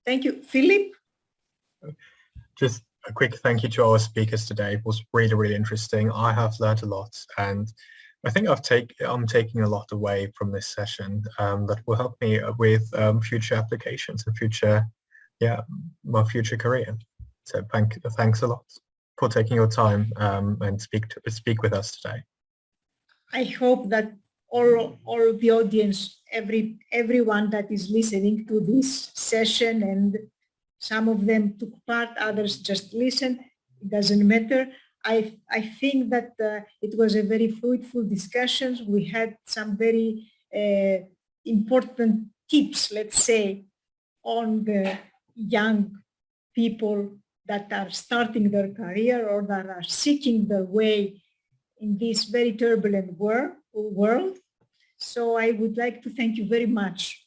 Thank you. Philip? Just a quick thank you to our speakers today. It was really, really interesting. I have learned a lot, and I think I'm taking a lot away from this session that will help me with future applications and my future career. So thanks a lot for taking your time and speak with us today. I hope that all the audience, everyone that is listening to this session, and some of them took part, others just listen, it doesn't matter. I think that it was a very fruitful discussion. We had some very important tips, let's say, on the young people that are starting their career or that are seeking their way in this very turbulent world. So I would like to thank you very much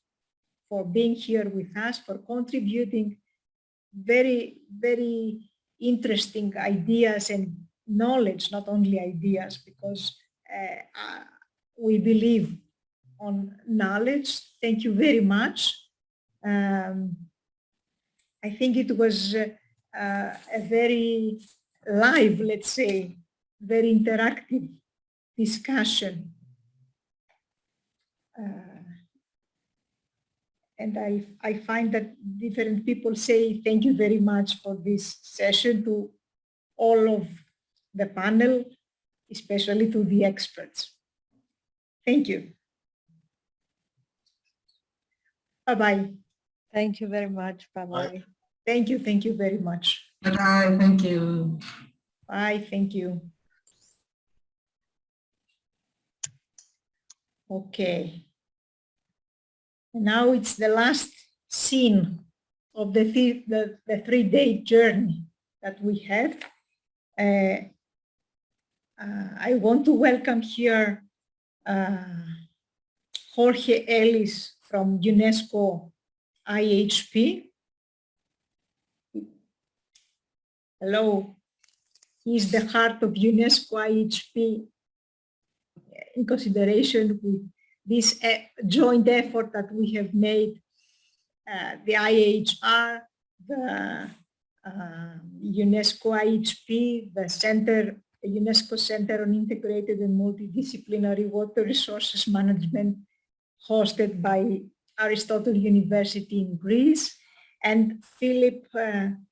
for being here with us, for contributing very, very interesting ideas and knowledge, not only ideas, because we believe on knowledge. Thank you very much. I think it was a very live, let's say, very interactive discussion. And I find that different people say thank you very much for this session to all of the panel, especially to the experts. Thank you. Bye-bye. Thank you very much. Bye-bye. Thank you very much. Bye-bye, thank you. Bye, thank you. Okay. Now it's the last scene of the 3-day journey that we had. I want to welcome here Jorge Ellis from UNESCO IHP. Hello. He's the heart of UNESCO IHP in consideration with this joint effort that we have made, the IHR, the UNESCO IHP, the UNESCO Center on Integrated and Multidisciplinary Water Resources Management, hosted by Aristotle University in Greece, and Philip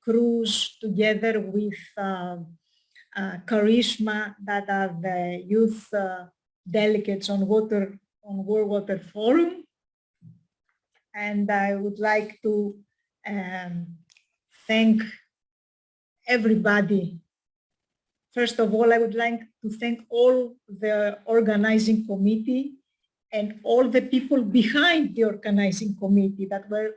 Cruz, together with Karishma, that are the youth delegates on World Water Forum. And I would like to thank everybody. First of all, I would like to thank all the organizing committee and all the people behind the organizing committee that were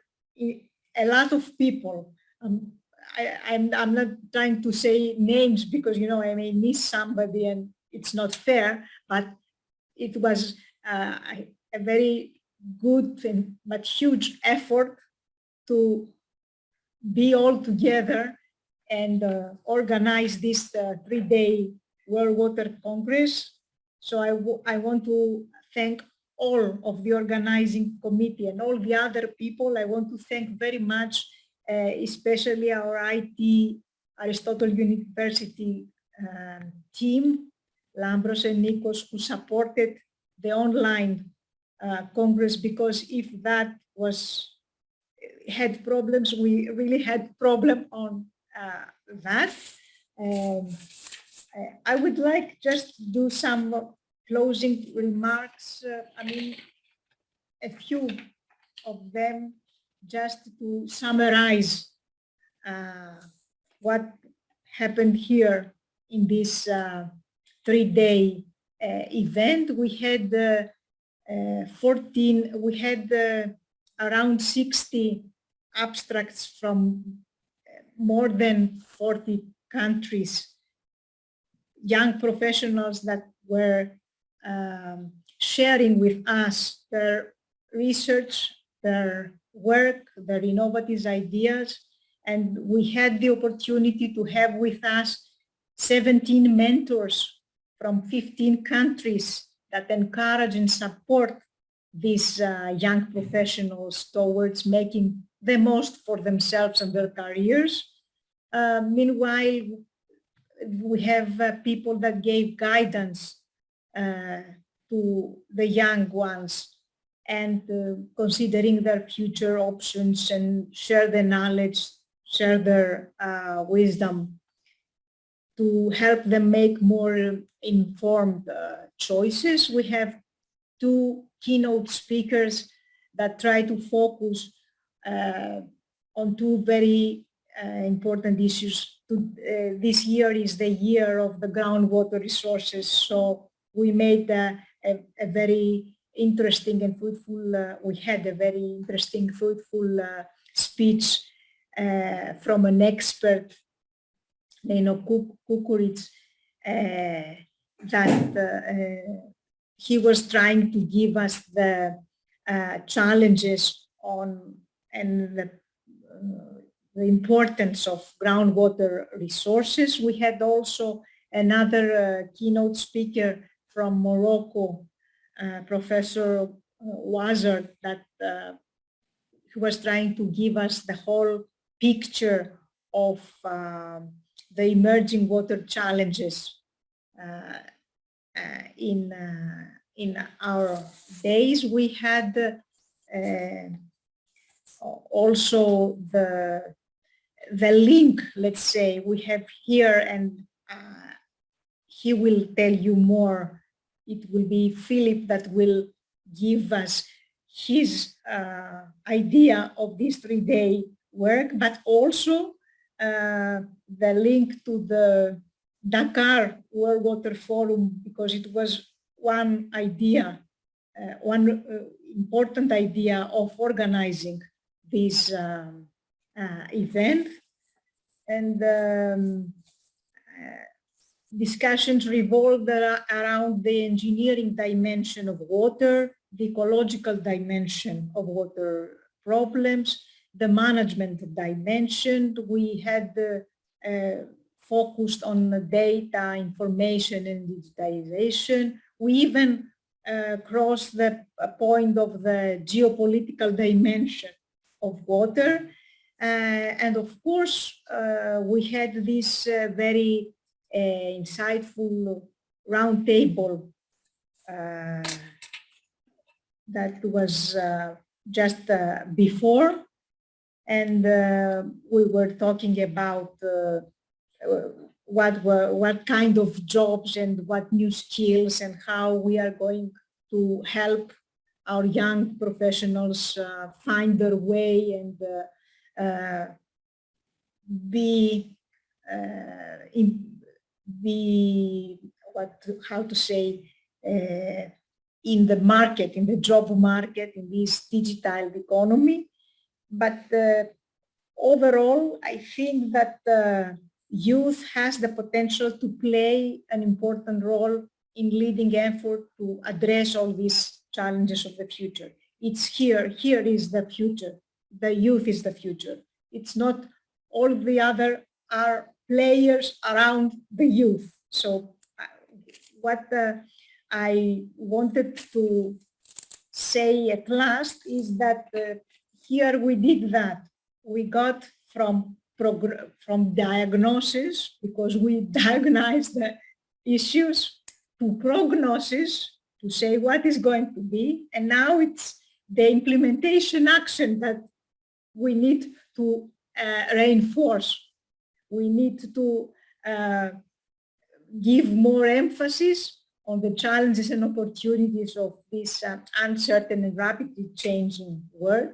a lot of people. I'm not trying to say names because, you know, I may miss somebody and it's not fair, but it was a very good and but huge effort to be all together and organize this 3-day World Water Congress. So I want to thank all of the organizing committee and all the other people. I want to thank very much, especially our IT Aristotle University team, Lambros and Nikos, who supported the online Congress, because if that had problems, we really had problem on that. I would like just to do some closing remarks. I mean, a few of them just to summarize what happened here in this 3-day event. We had around 60 abstracts from more than 40 countries, young professionals that were sharing with us their research, their work, their innovative ideas. And we had the opportunity to have with us 17 mentors from 15 countries that encourage and support these young professionals towards making the most for themselves and their careers. Meanwhile, we have people that gave guidance to the young ones and considering their future options and share their knowledge, share their wisdom to help them make more informed choices. We have two keynote speakers that try to focus on two very important issues. This year is the year of the groundwater resources, so we made a very interesting and fruitful, we had a very interesting, fruitful speech from an expert, Kukurits, that he was trying to give us the challenges on and the importance of groundwater resources. We had also another keynote speaker from Morocco, Professor Wazard, that who was trying to give us the whole picture of the emerging water challenges in our days. We had also the link, let's say, we have here, and he will tell you more. It will be Philip that will give us his idea of this 3-day work, but also the link to the Dakar World Water Forum, because it was one idea, one important idea of organizing this event. And discussions revolved around the engineering dimension of water, the ecological dimension of water problems, the management dimension. We had focused on the data, information, and digitization. We even crossed the point of the geopolitical dimension of water. And of course, we had this very insightful roundtable that was just before, and we were talking about what kind of jobs and what new skills and how we are going to help our young professionals find their way and be in the market, in the job market, in this digital economy. But overall, I think that youth has the potential to play an important role in leading effort to address all these challenges of the future. It's here is the future. The youth is the future. It's not all the other are players around the youth. So what I wanted to say at last is that here we did that. We got from diagnosis, because we diagnosed the issues, to prognosis, to say what is going to be, and now it's the implementation action that we need to reinforce. We need to give more emphasis on the challenges and opportunities of this uncertain and rapidly changing world.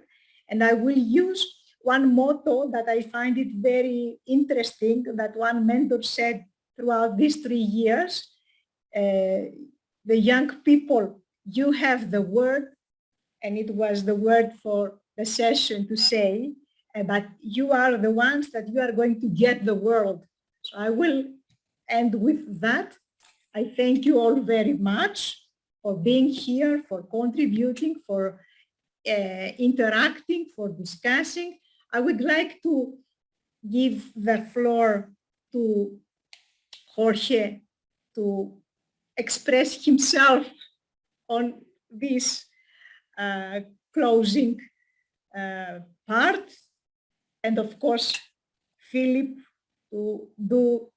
And I will use one motto that I find it very interesting, that one mentor said throughout these 3 years. The young people, you have the word, and it was the word for the session to say, but you are the ones that you are going to get the world. So I will end with that. I thank you all very much for being here, for contributing, for interacting, for discussing. I would like to give the floor to Jorge to express himself on this closing part. and of course, Philip to do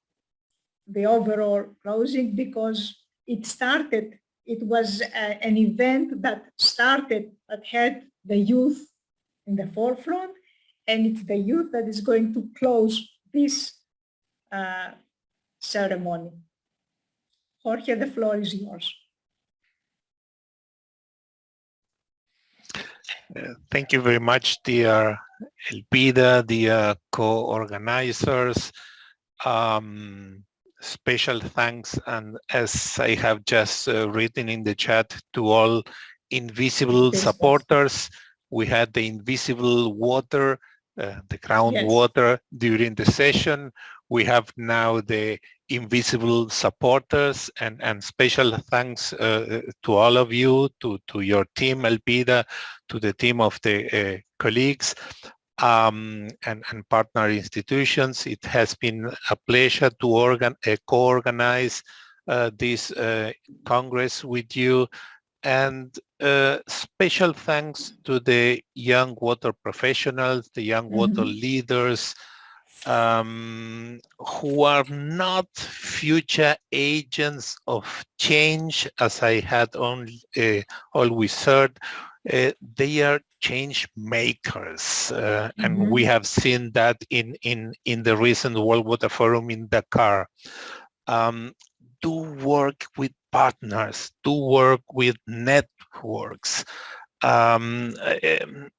the overall closing because it was an event that started, that had the youth in the forefront, and it's the youth that is going to close this ceremony. Jorge, the floor is yours. Thank you very much, dear Elpida, dear co-organizers. Special thanks, and as I have just written in the chat, to all invisible supporters. We had the invisible water, the groundwater during the session. We have now the invisible supporters, and special thanks to all of you, to your team, Elpida, to the team of the colleagues and partner institutions. It has been a pleasure to co-organize this Congress with you, and special thanks to the young water professionals, the young water leaders, who are not future agents of change, as I had always heard. They are change makers, and we have seen that in the recent World Water Forum in Dakar. Do work with partners, do work with networks, to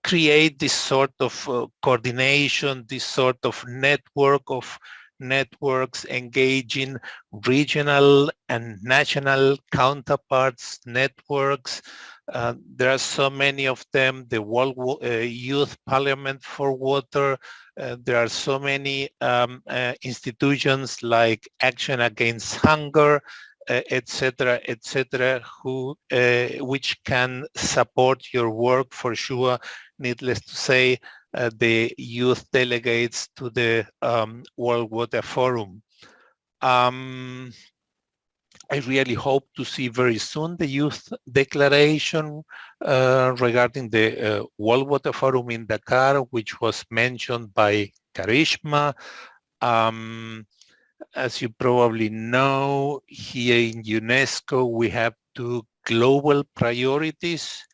create this sort of coordination, this sort of networks engaging regional and national counterparts networks. There are so many of them, the World Youth Parliament for Water. There are so many institutions like Action Against Hunger, etc., which can support your work for sure. Needless to say, the youth delegates to the World Water Forum. I really hope to see very soon the youth declaration regarding the World Water Forum in Dakar, which was mentioned by Karishma. As you probably know, here in UNESCO, we have two global priorities,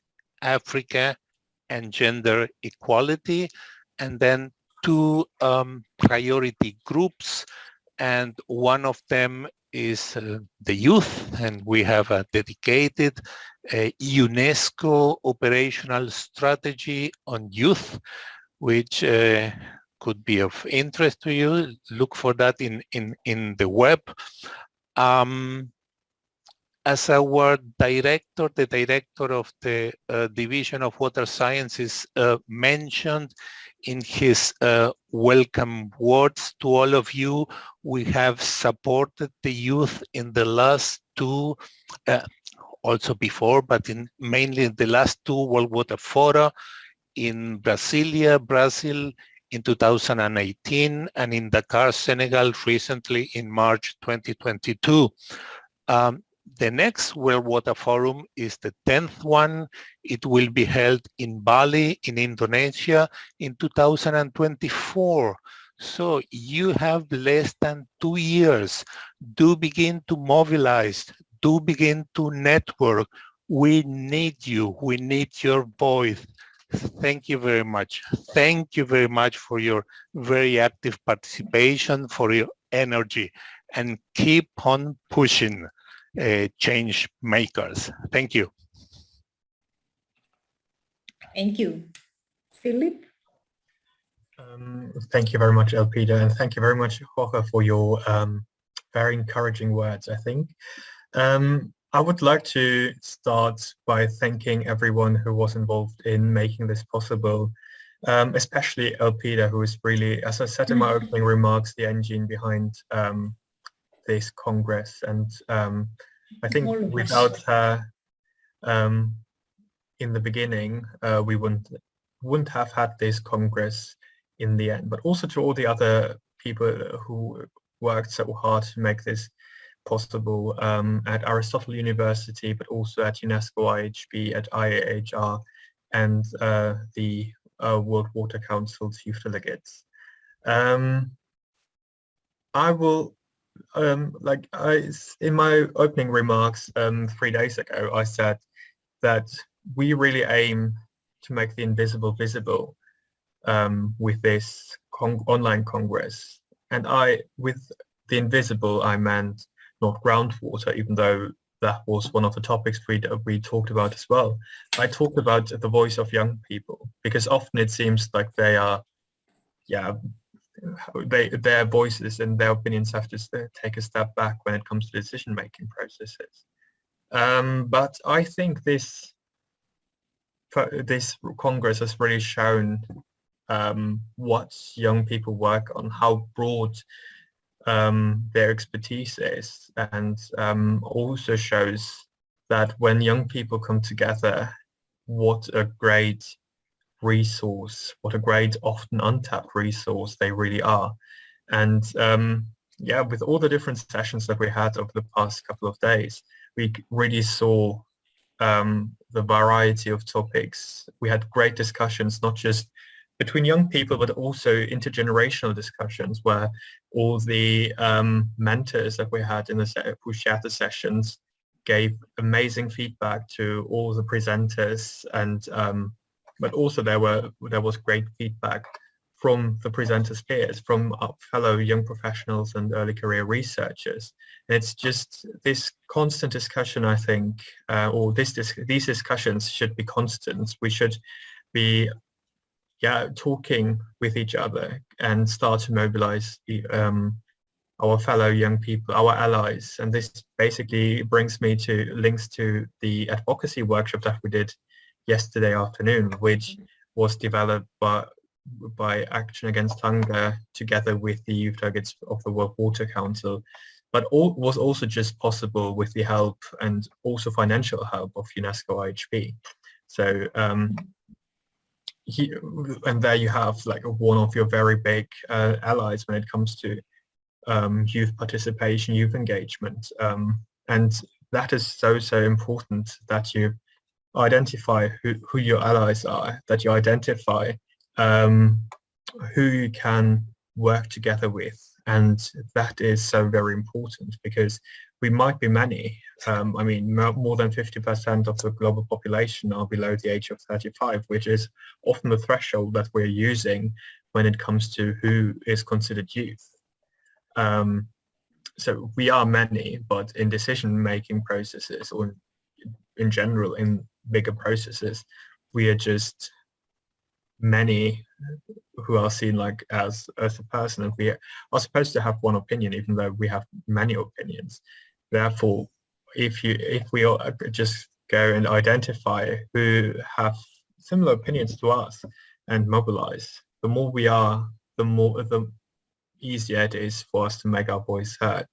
Africa and gender equality, and then two priority groups, and one of them is the youth, and we have a dedicated UNESCO operational strategy on youth, which could be of interest to you. Look for that in the web. As our director, the director of the Division of Water Sciences mentioned in his welcome words to all of you, we have supported the youth in the last two, also before, but mainly in the last two World Water Fora in Brasilia, Brazil in 2018, and in Dakar, Senegal recently in March 2022. The next World Water Forum is the 10th one. It will be held in Bali, in Indonesia, in 2024. So you have less than 2 years. Do begin to mobilize. Do begin to network. We need you. We need your voice. Thank you very much. Thank you very much for your very active participation, for your energy, and keep on pushing. Change makers. Thank you. Thank you. Philip? Thank you very much, Elpida, and thank you very much, Jorge, for your very encouraging words, I think. I would like to start by thanking everyone who was involved in making this possible, especially Elpida, who is really, as I said in my opening remarks, the engine behind this Congress. And I think without her in the beginning, we wouldn't have had this Congress in the end. But also to all the other people who worked so hard to make this possible at Aristotle University, but also at UNESCO, IHB, at IAHR, and the World Water Council's youth delegates. I will, in my opening remarks 3 days ago, I said that we really aim to make the invisible visible with this online Congress. And with the invisible, I meant not groundwater, even though that was one of the topics we talked about as well. I talked about the voice of young people, because often it seems like they are, their voices and their opinions have to take a step back when it comes to decision-making processes. But I think this Congress has really shown what young people work on, how broad their expertise is, and also shows that when young people come together, what a great resource, what a great, often untapped resource they really are. And with all the different sessions that we had over the past couple of days, we really saw the variety of topics. We had great discussions, not just between young people, but also intergenerational discussions, where all the mentors that we had who shared the sessions gave amazing feedback to all the presenters, and but also there was great feedback from the presenters' peers, from our fellow young professionals and early career researchers. And it's just this constant discussion, I think, or these discussions should be constant. We should be talking with each other and start to mobilize our fellow young people, our allies. And this basically brings me to links to the advocacy workshop that we did yesterday afternoon, which was developed by Action Against Hunger together with the youth delegates of the World Water Council, but was also just possible with the help and also financial help of UNESCO IHP. So and there you have like one of your very big allies when it comes to youth participation, youth engagement, and that is so important, that you identify who your allies are, that you identify who you can work together with. And that is so very important, because we might be many. I mean, more than 50% of the global population are below the age of 35, which is often the threshold that we're using when it comes to who is considered youth. So we are many, but in decision-making processes, or in general in bigger processes, we are just many who are seen like as a person, and we are supposed to have one opinion, even though we have many opinions. Therefore, if we all just go and identify who have similar opinions to us and mobilize, the more we are, the easier it is for us to make our voice heard.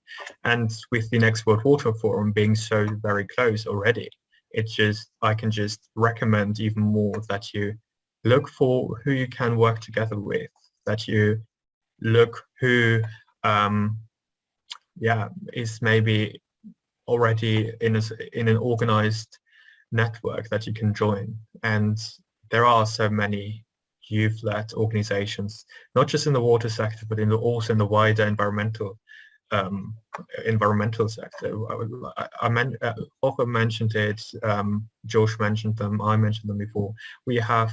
And with the next World Water Forum being so very close already, I can just recommend even more that you look for who you can work together with, that you look who is maybe already in an organized network that you can join. And there are so many youth-led organizations, not just in the water sector, but also in the wider environmental sector. Ofer mentioned it, Josh mentioned them, I mentioned them before. We have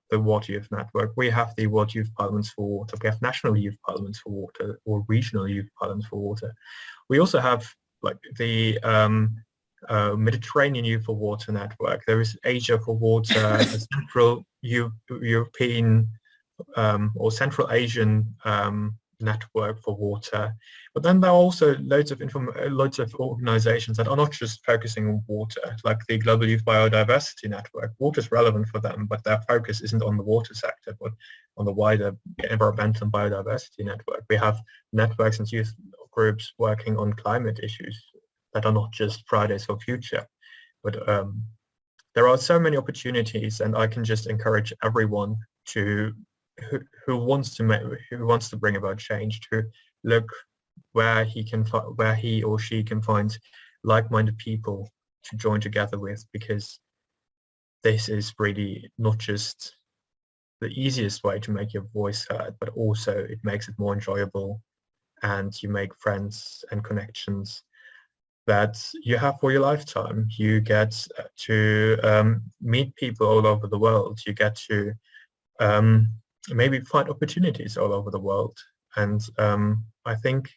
the Water Youth Network, we have the World Youth Parliaments for Water, we have national youth parliaments for water, or regional youth parliaments for water. We also have like the Mediterranean Youth for Water Network. There is Asia for Water, a Central European or Central Asian network for water. But then there are also loads of organizations that are not just focusing on water, like the Global Youth Biodiversity Network. Water is relevant for them, but their focus isn't on the water sector, but on the wider environmental and biodiversity network. We have networks and youth groups working on climate issues that are not just Fridays for Future. But there are so many opportunities, and I can just encourage everyone who wants to bring about change to look where he or she can find like-minded people to join together with, because this is really not just the easiest way to make your voice heard, but also it makes it more enjoyable, and you make friends and connections that you have for your lifetime. You get to meet people all over the world. You get to maybe find opportunities all over the world. And I think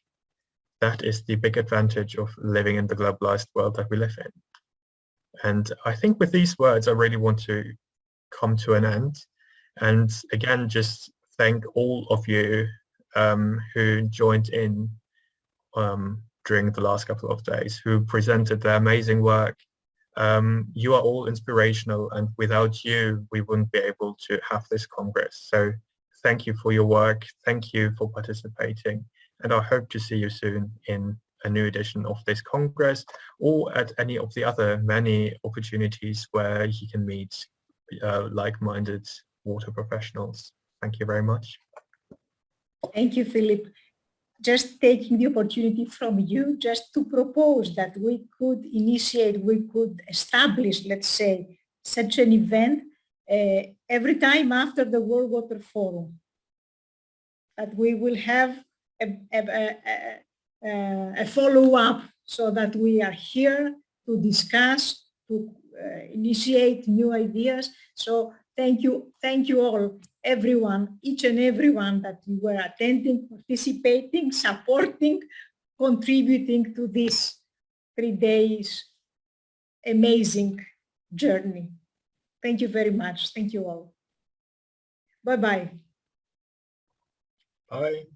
that is the big advantage of living in the globalized world that we live in. And I think with these words, I really want to come to an end. And again, just thank all of you who joined in during the last couple of days, who presented their amazing work. You are all inspirational, and without you, we wouldn't be able to have this Congress. So thank you for your work. Thank you for participating. And I hope to see you soon in a new edition of this Congress, or at any of the other many opportunities where you can meet like-minded water professionals. Thank you very much. Thank you, Philip. Just taking the opportunity from you just to propose that we could establish, let's say, such an event every time after the World Water Forum, that we will have a follow-up, so that we are here to discuss, to initiate new ideas. So thank you all, everyone, each and everyone that you were attending, participating, supporting, contributing to this 3 days amazing journey. Thank you very much. Thank you all. Bye-bye. Bye.